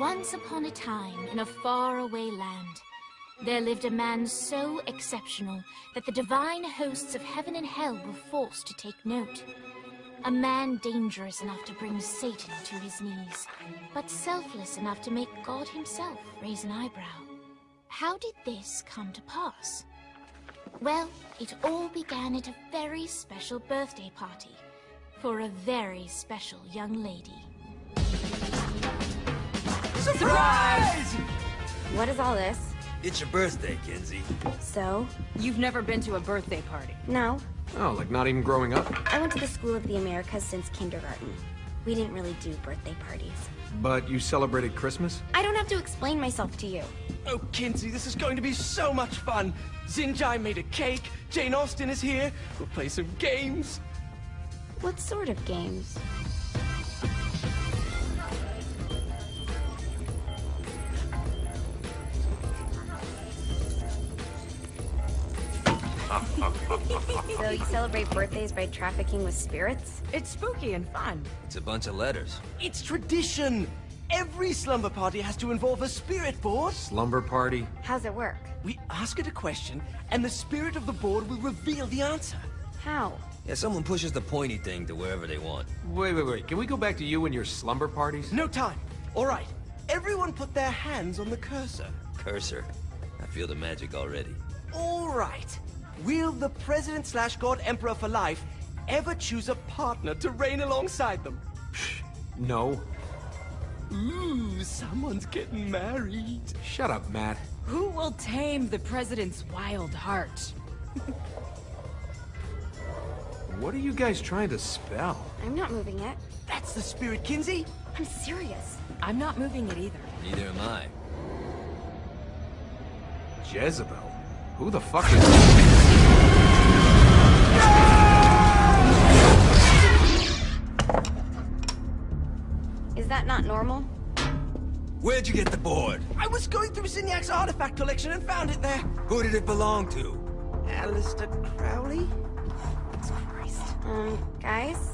Once upon a time, in a faraway land, there lived a man so exceptional that the divine hosts of heaven and hell were forced to take note. A man dangerous enough to bring Satan to his knees, but selfless enough to make God himself raise an eyebrow. How did this come to pass? Well, it all began at a very special birthday party for a very special young lady. Surprise! What is all this? It's your birthday, Kinsey. So? You've never been to a birthday party? No. Oh, like not even growing up? I went to the School of the Americas since kindergarten. We didn't really do birthday parties. But you celebrated Christmas? I don't have to explain myself to you. Oh, Kinsey, this is going to be so much fun. Xinjai made a cake, Jane Austen is here, we'll play some games. What sort of games? So you celebrate birthdays by trafficking with spirits? It's spooky and fun. It's a bunch of letters. It's tradition. Every slumber party has to involve a spirit board. Slumber party? How's it work? We ask it a question, and the spirit of the board will reveal the answer. How? Yeah, someone pushes the pointy thing to wherever they want. Wait. Can we go back to you and your slumber parties? No time. All right. Everyone put their hands on the cursor. Cursor. I feel the magic already. All right. Will the President/God Emperor for life ever choose a partner to reign alongside them? No. Ooh, someone's getting married. Shut up, Matt. Who will tame the president's wild heart? What are you guys trying to spell? I'm not moving it. That's the spirit, Kinsey. I'm serious. I'm not moving it either. Neither am I. Jezebel? Who the fuck is... Is that not normal? Where'd you get the board? I was going through Zinyax's artifact collection and found it there. Who did it belong to? Alistair Crowley? Christ. Guys?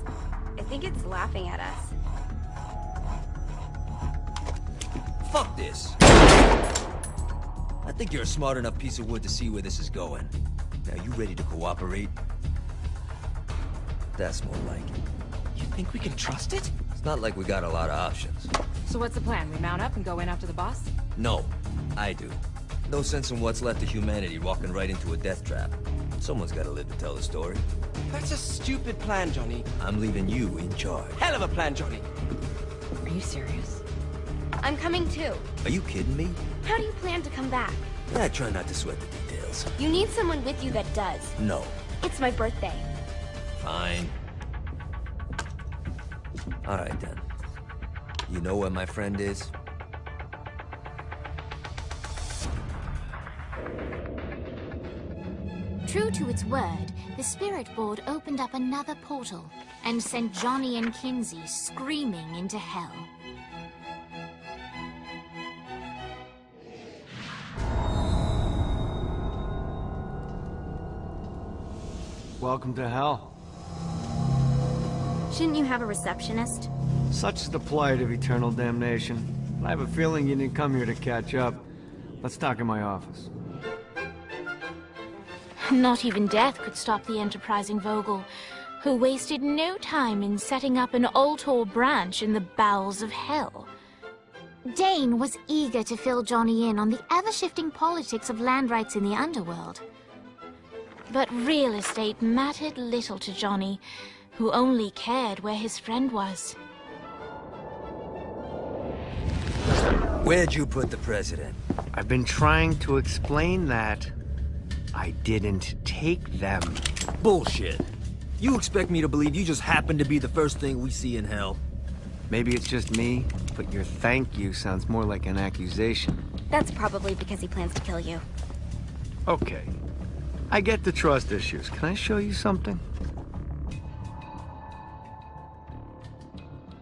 I think it's laughing at us. Fuck this. I think you're a smart enough piece of wood to see where this is going. Now, you ready to cooperate? That's more like it. You think we can trust it? It's not like we got a lot of options. So what's the plan? We mount up and go in after the boss? No, I do. No sense in what's left of humanity walking right into a death trap. Someone's gotta live to tell the story. That's a stupid plan, Johnny. I'm leaving you in charge. Hell of a plan, Johnny. Are you serious? I'm coming too. Are you kidding me? How do you plan to come back? I try not to sweat the details. You need someone with you that does. No. It's my birthday. Fine. Alright then. You know where my friend is? True to its word, the spirit board opened up another portal and sent Johnny and Kinsey screaming into hell. Welcome to hell. Shouldn't you have a receptionist? Such is the plight of eternal damnation. I have a feeling you didn't come here to catch up. Let's talk in my office. Not even death could stop the enterprising Vogel, who wasted no time in setting up an Ultor branch in the bowels of hell. Dane was eager to fill Johnny in on the ever-shifting politics of land rights in the underworld. But real estate mattered little to Johnny, who only cared where his friend was. Where'd you put the president? I've been trying to explain that. I didn't take them. Bullshit. You expect me to believe you just happened to be the first thing we see in hell? Maybe it's just me, but your thank you sounds more like an accusation. That's probably because he plans to kill you. Okay. I get the trust issues. Can I show you something?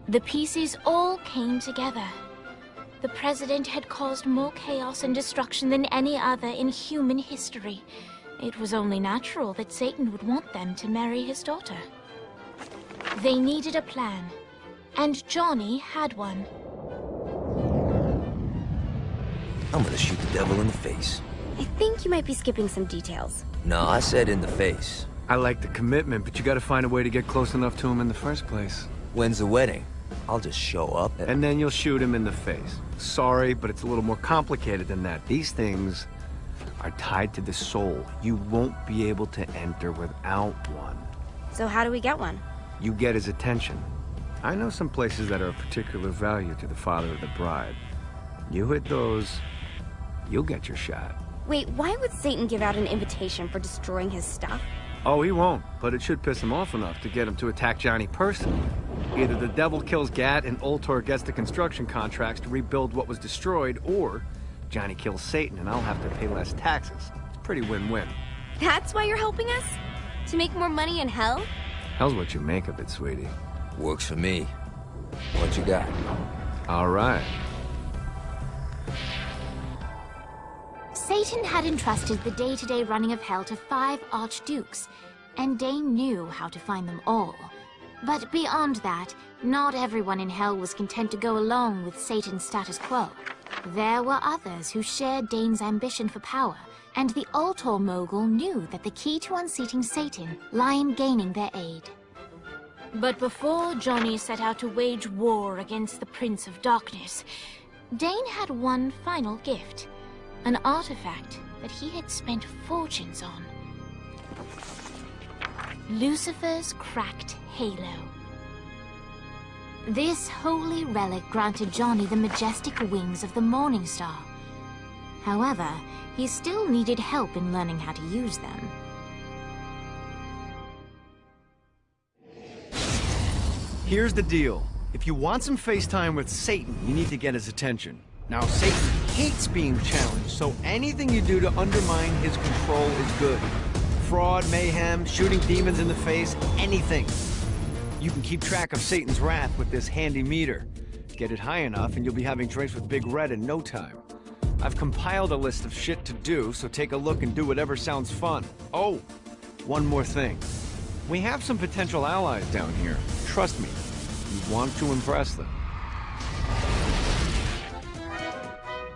The pieces all came together. The president had caused more chaos and destruction than any other in human history. It was only natural that Satan would want them to marry his daughter. They needed a plan, and Johnny had one. I'm gonna shoot the devil in the face. I think you might be skipping some details. No, I said in the face. I like the commitment, but you gotta find a way to get close enough to him in the first place. When's the wedding? I'll just show up And then you'll shoot him in the face. Sorry, but it's a little more complicated than that. These things are tied to the soul. You won't be able to enter without one. So how do we get one? You get his attention. I know some places that are of particular value to the father of the bride. You hit those, you'll get your shot. Wait, why would Satan give out an invitation for destroying his stuff? Oh, he won't, but it should piss him off enough to get him to attack Johnny personally. Either the devil kills Gat and Ultor gets the construction contracts to rebuild what was destroyed, or Johnny kills Satan and I'll have to pay less taxes. It's pretty win-win. That's why you're helping us? To make more money in hell? Hell's what you make of it, sweetie. Works for me. What you got? All right. Satan had entrusted the day-to-day running of Hell to 5 archdukes, and Dane knew how to find them all. But beyond that, not everyone in Hell was content to go along with Satan's status quo. There were others who shared Dane's ambition for power, and the Ultor mogul knew that the key to unseating Satan lay in gaining their aid. But before Johnny set out to wage war against the Prince of Darkness, Dane had one final gift. An artifact that he had spent fortunes on. Lucifer's cracked halo. This holy relic granted Johnny the majestic wings of the Morning Star. However, he still needed help in learning how to use them. Here's the deal. If you want some FaceTime with Satan, you need to get his attention. Now, Satan hates being challenged, so anything you do to undermine his control is good. Fraud, mayhem, shooting demons in the face, anything. You can keep track of Satan's wrath with this handy meter. Get it high enough and you'll be having drinks with Big Red in no time. I've compiled a list of shit to do, so take a look and do whatever sounds fun. Oh, one more thing. We have some potential allies down here. Trust me, you want to impress them.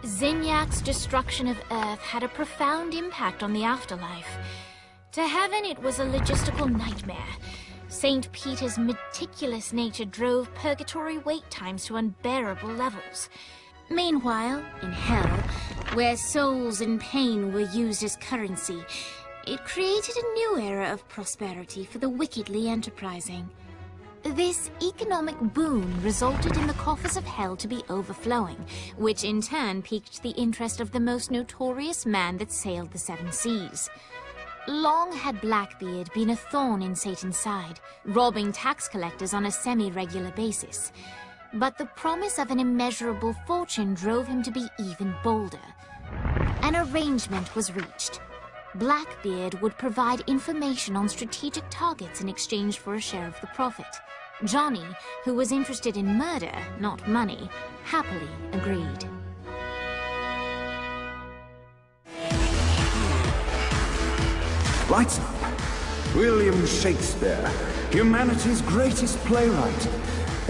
Zinyak's destruction of Earth had a profound impact on the afterlife. To heaven, it was a logistical nightmare. St. Peter's meticulous nature drove purgatory wait times to unbearable levels. Meanwhile, in Hell, where souls in pain were used as currency, it created a new era of prosperity for the wickedly enterprising. This economic boon resulted in the coffers of Hell to be overflowing, which in turn piqued the interest of the most notorious man that sailed the 7 seas. Long had Blackbeard been a thorn in Satan's side, robbing tax collectors on a semi-regular basis. But the promise of an immeasurable fortune drove him to be even bolder. An arrangement was reached. Blackbeard would provide information on strategic targets in exchange for a share of the profit. Johnny, who was interested in murder, not money, happily agreed. Lights up. William Shakespeare, humanity's greatest playwright,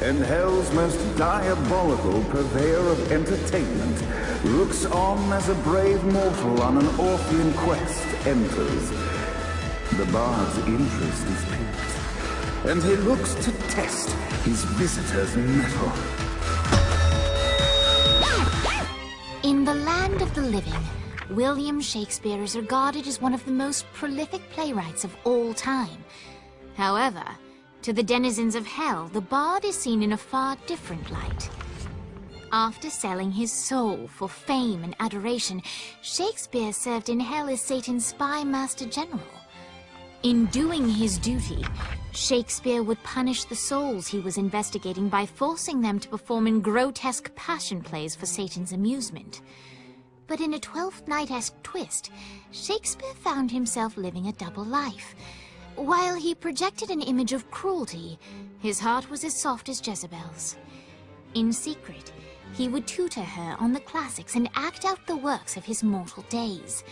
and Hell's most diabolical purveyor of entertainment, looks on as a brave mortal on an Orphean quest enters. The bard's interest is piqued, and he looks to test his visitor's mettle. In the land of the living, William Shakespeare is regarded as one of the most prolific playwrights of all time. However, to the denizens of Hell, the bard is seen in a far different light. After selling his soul for fame and adoration, Shakespeare served in Hell as Satan's spy master general. In doing his duty, Shakespeare would punish the souls he was investigating by forcing them to perform in grotesque passion plays for Satan's amusement. But in a Twelfth Night-esque twist, Shakespeare found himself living a double life. While he projected an image of cruelty, his heart was as soft as Jezebel's. In secret, he would tutor her on the classics and act out the works of his mortal days.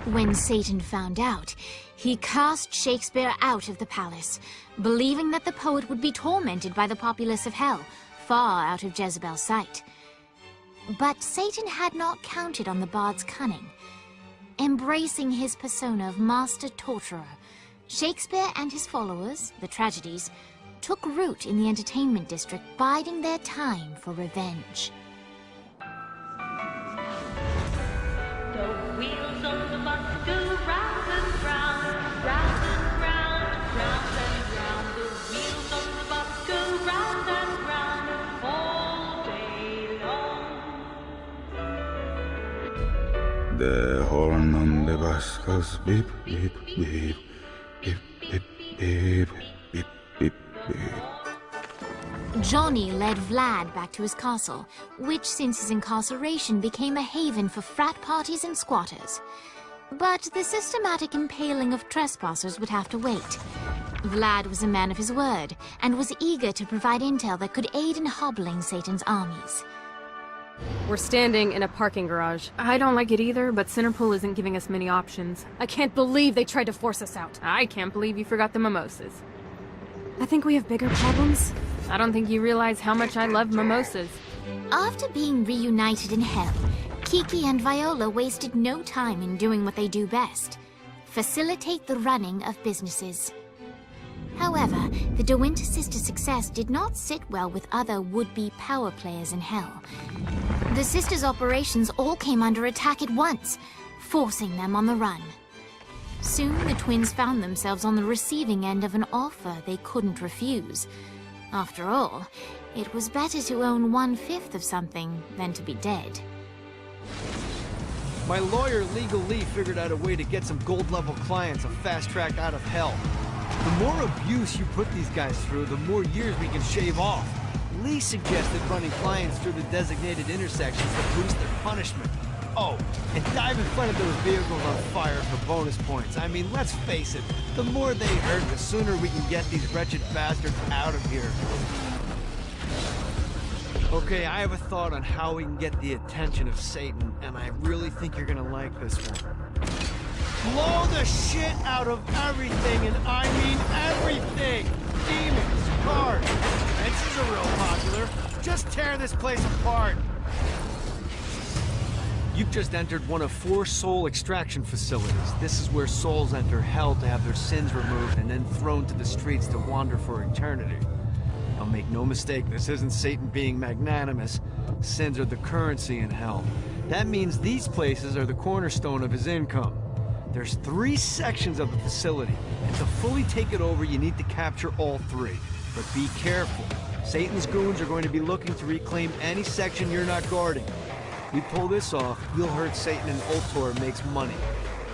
When Satan found out, he cast Shakespeare out of the palace, believing that the poet would be tormented by the populace of Hell, far out of Jezebel's sight. But Satan had not counted on the bard's cunning. Embracing his persona of master torturer, Shakespeare and his followers, the tragedies, took root in the entertainment district, biding their time for revenge. The wheels on the bus go round and round, round and round, round and round. The wheels on the bus go round and round all day long. The horn on the bus goes beep, beep, beep, beep, beep, beep, beep, beep, beep. Johnny led Vlad back to his castle, which since his incarceration became a haven for frat parties and squatters. But the systematic impaling of trespassers would have to wait. Vlad was a man of his word, and was eager to provide intel that could aid in hobbling Satan's armies. We're standing in a parking garage. I don't like it either, but Centerpool isn't giving us many options. I can't believe they tried to force us out. I can't believe you forgot the mimosas. I think we have bigger problems. I don't think you realize how much I love mimosas. After being reunited in hell, Kiki and Viola wasted no time in doing what they do best: facilitate the running of businesses. However, the De Winter sisters' success did not sit well with other would-be power players in hell. The sisters' operations all came under attack at once, forcing them on the run. Soon, the twins found themselves on the receiving end of an offer they couldn't refuse. After all, it was better to own 1/5 of something than to be dead. My lawyer, Legal Lee, figured out a way to get some gold-level clients a fast track out of hell. The more abuse you put these guys through, the more years we can shave off. Lee suggested running clients through the designated intersections to boost their punishment. Oh, and dive in front of those vehicles on fire for bonus points. I mean, let's face it, the more they hurt, the sooner we can get these wretched bastards out of here. Okay, I have a thought on how we can get the attention of Satan, and I really think you're gonna like this one. Blow the shit out of everything, and I mean everything! Demons, cars, fences are real popular. Just tear this place apart. You've just entered one of 4 soul extraction facilities. This is where souls enter hell to have their sins removed and then thrown to the streets to wander for eternity. Now make no mistake, this isn't Satan being magnanimous. Sins are the currency in hell. That means these places are the cornerstone of his income. There's 3 sections of the facility, and to fully take it over, you need to capture all 3. But be careful. Satan's goons are going to be looking to reclaim any section you're not guarding. If we pull this off, we'll hurt Satan and Ultor makes money.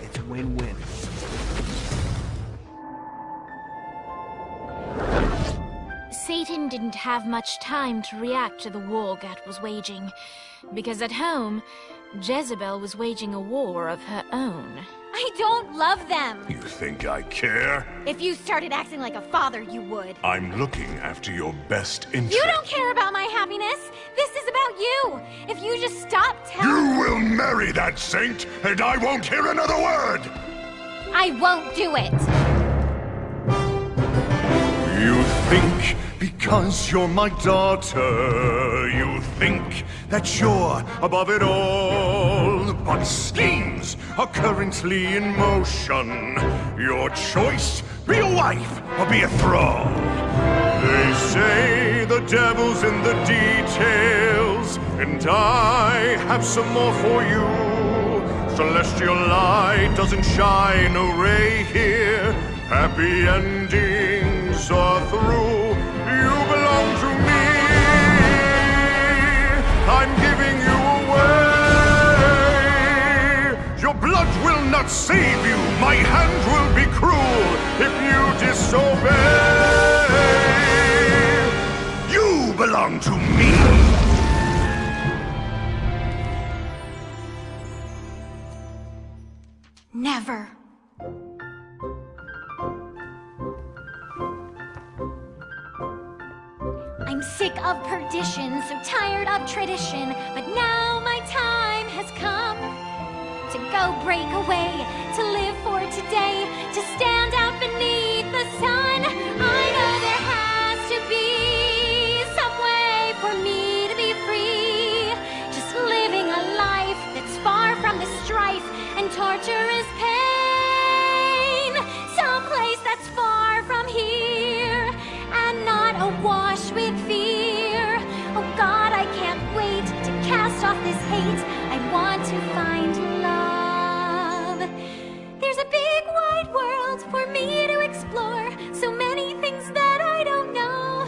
It's win-win. Satan didn't have much time to react to the war Gat was waging, because at home, Jezebel was waging a war of her own. I don't love them! You think I care? If you started acting like a father, you would. I'm looking after your best interest. You don't care about my happiness! This is about you! If you just stop telling— You will marry that saint, and I won't hear another word! I won't do it! You think because you're my daughter, you think that you're above it all. But schemes are currently in motion. Your choice, be a wife or be a thrall. They say the devil's in the details, and I have some more for you. Celestial light doesn't shine a ray here. Happy endings are through. You belong to me. I'm giving you away. Your blood will not save you. My hand will be cruel if you disobey. You belong to me. Never. I'm sick of perdition, so tired of tradition, but now my time has come to go break away, to live for today, to stand out beneath the sun. I know there has to be some way for me to be free. Just hate. I want to find love. There's a big wide world for me to explore. So many things that I don't know.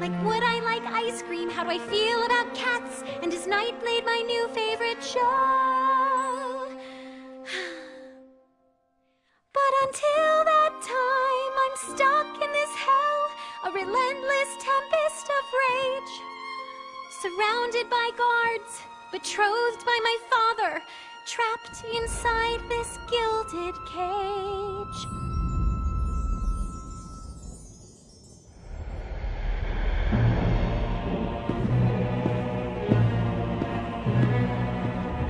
Like, would I like ice cream? How do I feel about cats? And is Nightblade my new favorite show? But until that time, I'm stuck in this hell, a relentless tempest of rage. Surrounded by guards, betrothed by my father, trapped inside this gilded cage.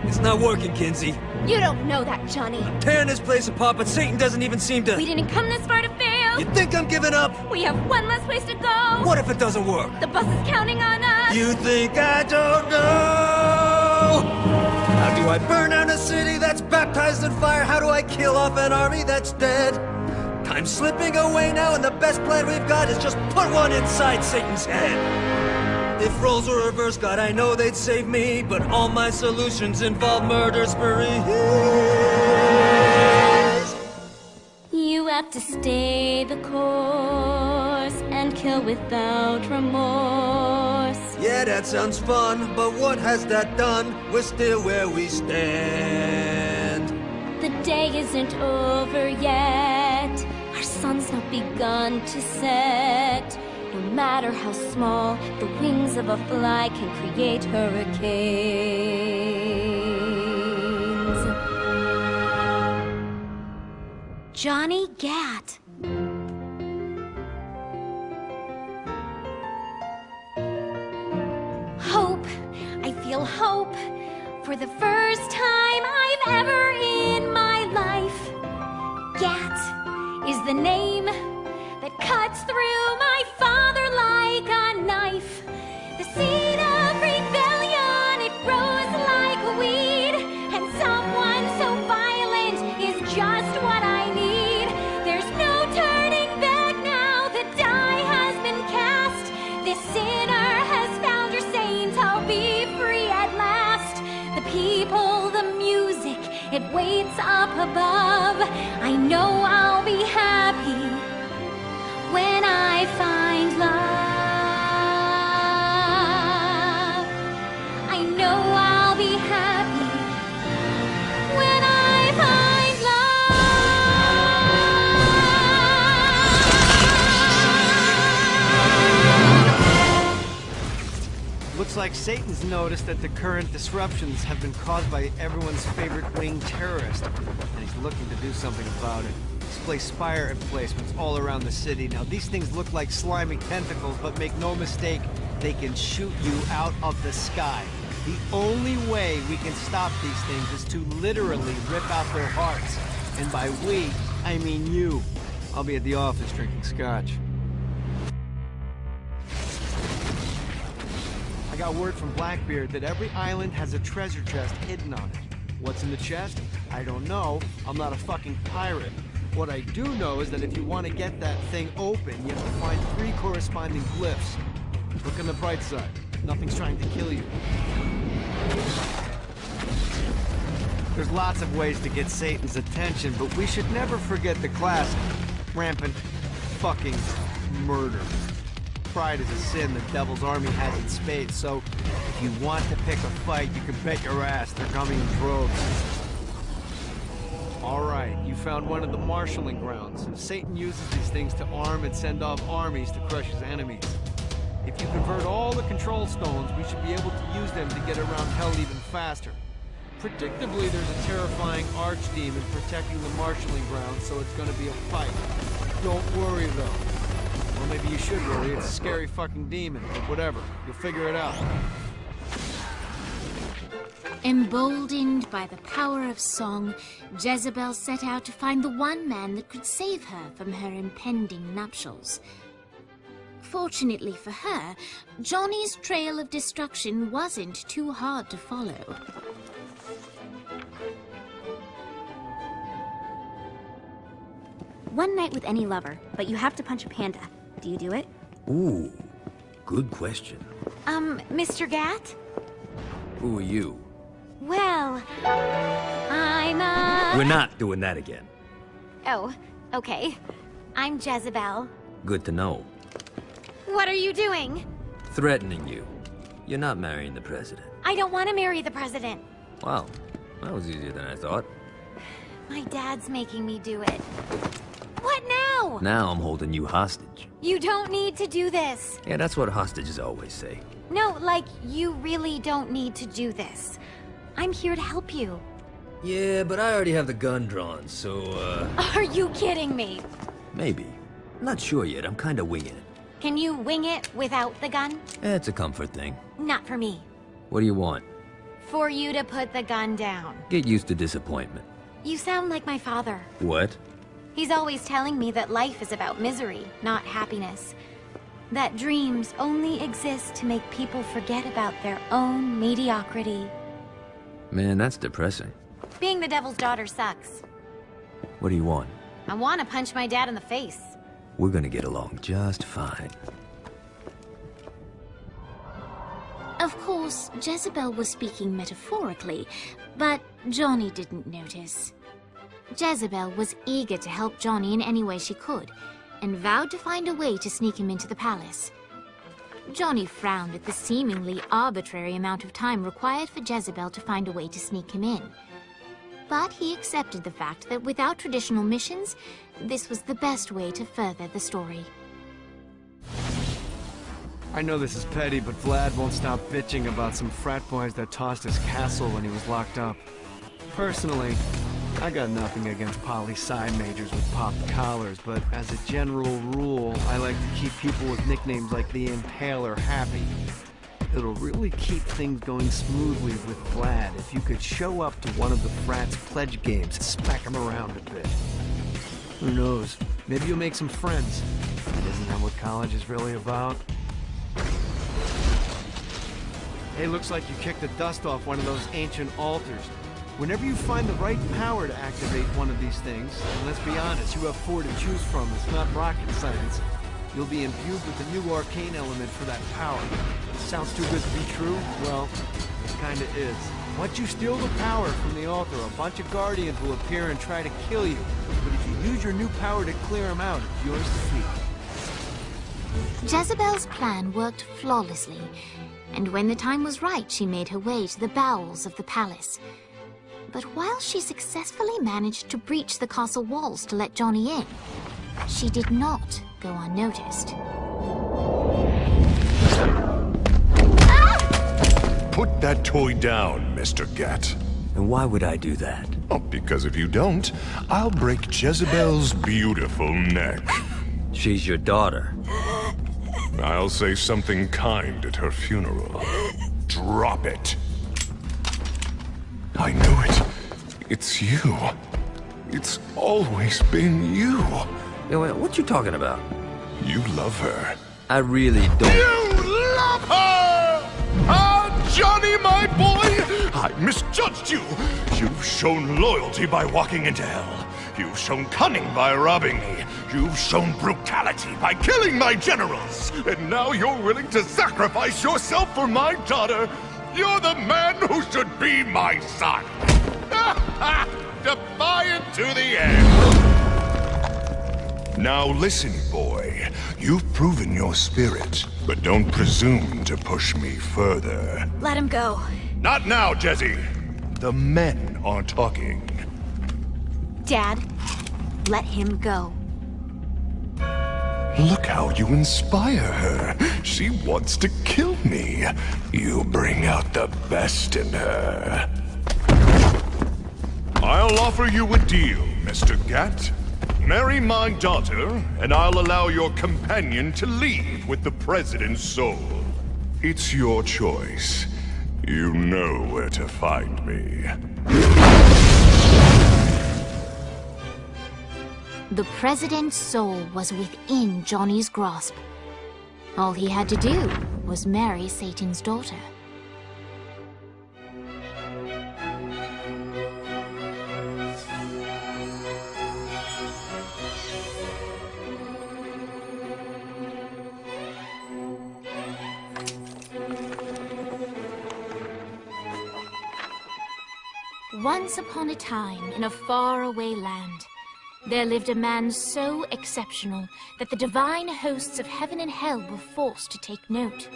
It's not working, Kinzie. You don't know that, Johnny. Tearing this place apart, but Satan doesn't even seem to... We didn't come this far to fail. You think I'm giving up? We have one less place to go. What if it doesn't work? The bus is counting on us. You think I don't know? How do I burn down a city that's baptized in fire? How do I kill off an army that's dead? Time's slipping away now, and the best plan we've got is just put one inside Satan's head. If roles were reversed, God, I know they'd save me, but all my solutions involve murder sprees. You have to stay the course and kill without remorse. Yeah, that sounds fun, but what has that done? We're still where we stand. The day isn't over yet. Our sun's not begun to set. No matter how small, the wings of a fly can create hurricanes. Johnny Gat. Hope. I feel hope. For the first time I've ever in my life. Gat is the name that cuts through my father like a knife. The seed of rebellion, it grows like a weed, and someone so violent is just what I need. There's no turning back now, the die has been cast. This sinner has found her saint, I'll be free at last. The people, the music, it waits up above. I know I'll be happy when I find love. I know I'll be happy when I find love. Looks like Satan's noticed that the current disruptions have been caused by everyone's favorite winged terrorist, and he's looking to do something about it. Place spire emplacements all around the city. Now, these things look like slimy tentacles, but make no mistake, they can shoot you out of the sky. The only way we can stop these things is to literally rip out their hearts. And by we, I mean you. I'll be at the office drinking scotch. I got word from Blackbeard that every island has a treasure chest hidden on it. What's in the chest? I don't know. I'm not a fucking pirate. What I do know is that if you want to get that thing open, you have to find 3 corresponding glyphs. Look on the bright side. Nothing's trying to kill you. There's lots of ways to get Satan's attention, but we should never forget the classic. Rampant fucking murder. Pride is a sin the Devil's Army has in spades, so if you want to pick a fight, you can bet your ass they're coming in droves. Alright, you found one of the marshalling grounds. Satan uses these things to arm and send off armies to crush his enemies. If you convert all the control stones, we should be able to use them to get around hell even faster. Predictably, there's a terrifying archdemon protecting the marshalling grounds, so it's gonna be a fight. Don't worry, though. Well, maybe you should worry. It's a scary fucking demon, but whatever. You'll figure it out. Emboldened by the power of song, Jezebel set out to find the one man that could save her from her impending nuptials. Fortunately for her, Johnny's trail of destruction wasn't too hard to follow. One night with any lover, but you have to punch a panda. Do you do it? Ooh, good question. Mr. Gat? Who are you? Well, I'm We're not doing that again. Oh, okay. I'm Jezebel. Good to know. What are you doing? Threatening you. You're not marrying the president. I don't want to marry the president. Wow, that was easier than I thought. My dad's making me do it. What now? Now I'm holding you hostage. You don't need to do this. Yeah, that's what hostages always say. No, like, you really don't need to do this. I'm here to help you. Yeah, but I already have the gun drawn, so, Are you kidding me? maybe. Not sure yet, I'm kinda winging it. Can you wing it without the gun? It's a comfort thing. Not for me. What do you want? For you to put the gun down. Get used to disappointment. You sound like my father. What? He's always telling me that life is about misery, not happiness. That dreams only exist to make people forget about their own mediocrity. Man, that's depressing. Being the devil's daughter sucks. What do you want? I want to punch my dad in the face. We're gonna get along just fine. Of course, Jezebel was speaking metaphorically, but Johnny didn't notice. Jezebel was eager to help Johnny in any way she could, and vowed to find a way to sneak him into the palace. Johnny frowned at the seemingly arbitrary amount of time required for Jezebel to find a way to sneak him in. But he accepted the fact that without traditional missions, this was the best way to further the story. I know this is petty, but Vlad won't stop bitching about some frat boys that tossed his castle when he was locked up. Personally, I got nothing against poli-sci majors with popped collars, but as a general rule, I like to keep people with nicknames like the Impaler happy. It'll really keep things going smoothly with Vlad if you could show up to one of the frat's pledge games and smack him around a bit. Who knows? Maybe you'll make some friends. And isn't that what college is really about? Hey, looks like you kicked the dust off one of those ancient altars. Whenever you find the right power to activate one of these things, and let's be honest, you have 4 to choose from, it's not rocket science, you'll be imbued with a new arcane element for that power. Sounds too good to be true? Well, it kinda is. Once you steal the power from the altar, a bunch of Guardians will appear and try to kill you. But if you use your new power to clear them out, it's yours to keep. Jezebel's plan worked flawlessly, and when the time was right, she made her way to the bowels of the palace. But while she successfully managed to breach the castle walls to let Johnny in, she did not go unnoticed. Put that toy down, Mr. Gat. And why would I do that? Oh, because if you don't, I'll break Jezebel's beautiful neck. She's your daughter. I'll say something kind at her funeral. Drop it. I knew it. It's you. It's always been you. Hey, wait, what you talking about? You love her. I really don't. You love her! Ah, Johnny, my boy! I misjudged you. You've shown loyalty by walking into hell. You've shown cunning by robbing me. You've shown brutality by killing my generals. And now you're willing to sacrifice yourself for my daughter. You're the man who should be my son. Defiant to the end. Now listen, boy. You've proven your spirit, but don't presume to push me further. Let him go. Not now, Jesse. The men are talking. Dad, let him go. Look how you inspire her. She wants to kill me. You bring out the best in her. I'll offer you a deal, Mr. Gat. Marry my daughter, and I'll allow your companion to leave with the President's soul. It's your choice. You know where to find me. The President's soul was within Johnny's grasp. All he had to do was marry Satan's daughter. Once upon a time, in a faraway land, there lived a man so exceptional that the divine hosts of heaven and hell were forced to take note.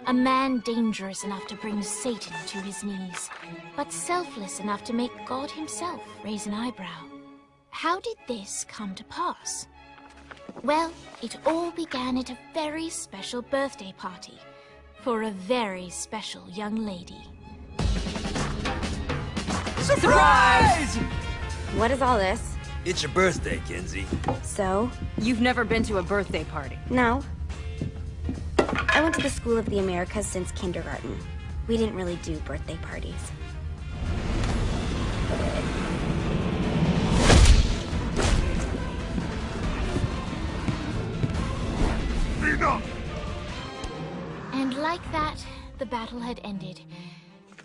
A man dangerous enough to bring Satan to his knees, but selfless enough to make God himself raise an eyebrow. How did this come to pass? Well, it all began at a very special birthday party for a very special young lady. Surprise! What is all this? It's your birthday, Kenzie. So? You've never been to a birthday party? No. I went to the School of the Americas since kindergarten. We didn't really do birthday parties. Enough! And like that, the battle had ended.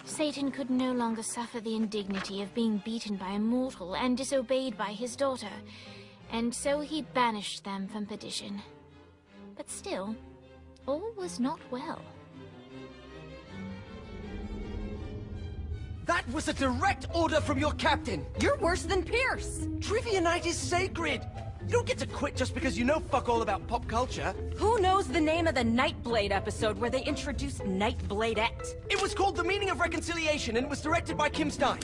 Satan could no longer suffer the indignity of being beaten by a mortal and disobeyed by his daughter, and so he banished them from perdition. But still, all was not well. That was a direct order from your captain! You're worse than Pierce! Trivia night is sacred! You don't get to quit just because you know fuck all about pop culture. Who knows the name of the Nightblade episode where they introduced Nightbladette? It was called The Meaning of Reconciliation and it was directed by Kim Stein.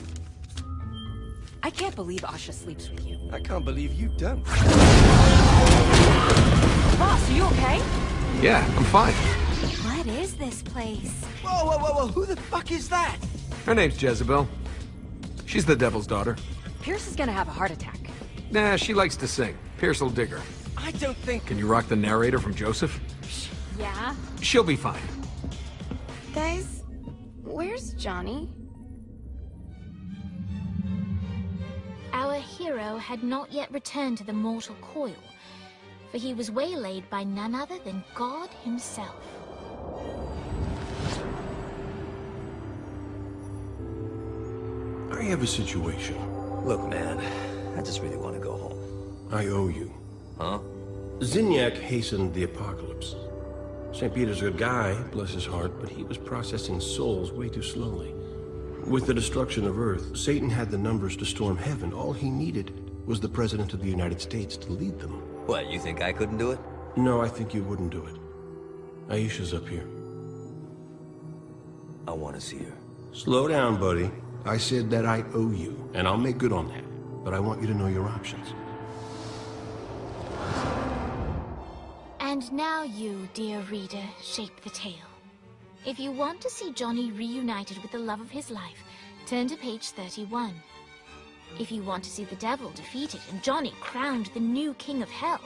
I can't believe Asha sleeps with you. I can't believe you don't. Boss, are you okay? Yeah, I'm fine. What is this place? Whoa, whoa, whoa, whoa, who the fuck is that? Her name's Jezebel. She's the devil's daughter. Pierce is gonna have a heart attack. Nah, she likes to sing. Pierce will dig her. I don't think... Can you rock the narrator from Joseph? Yeah? She'll be fine. Guys, where's Johnny? Our hero had not yet returned to the mortal coil, for he was waylaid by none other than God himself. I have a situation. Look, man, I just really want to go home. I owe you. Huh? Zinyak hastened the apocalypse. St. Peter's a good guy, bless his heart, but he was processing souls way too slowly. With the destruction of Earth, Satan had the numbers to storm heaven. All he needed was the President of the United States to lead them. What, you think I couldn't do it? No, I think you wouldn't do it. Aisha's up here. I want to see her. Slow down, buddy. I said that I owe you, and I'll make good on that. But I want you to know your options. And now you, dear reader, shape the tale. If you want to see Johnny reunited with the love of his life, turn to page 31. If you want to see the devil defeated and Johnny crowned the new king of hell,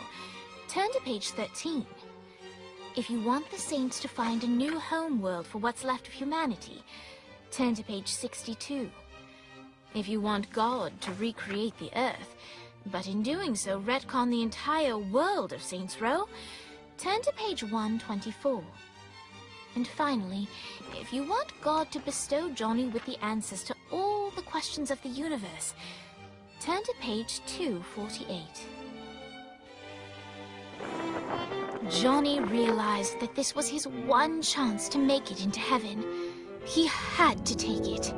turn to page 13. If you want the saints to find a new home world for what's left of humanity, turn to page 62. If you want God to recreate the earth, but in doing so retcon the entire world of Saints Row, turn to page 124. And finally, if you want God to bestow Johnny with the answers to all the questions of the universe, turn to page 248. Johnny realized that this was his one chance to make it into heaven. He had to take it.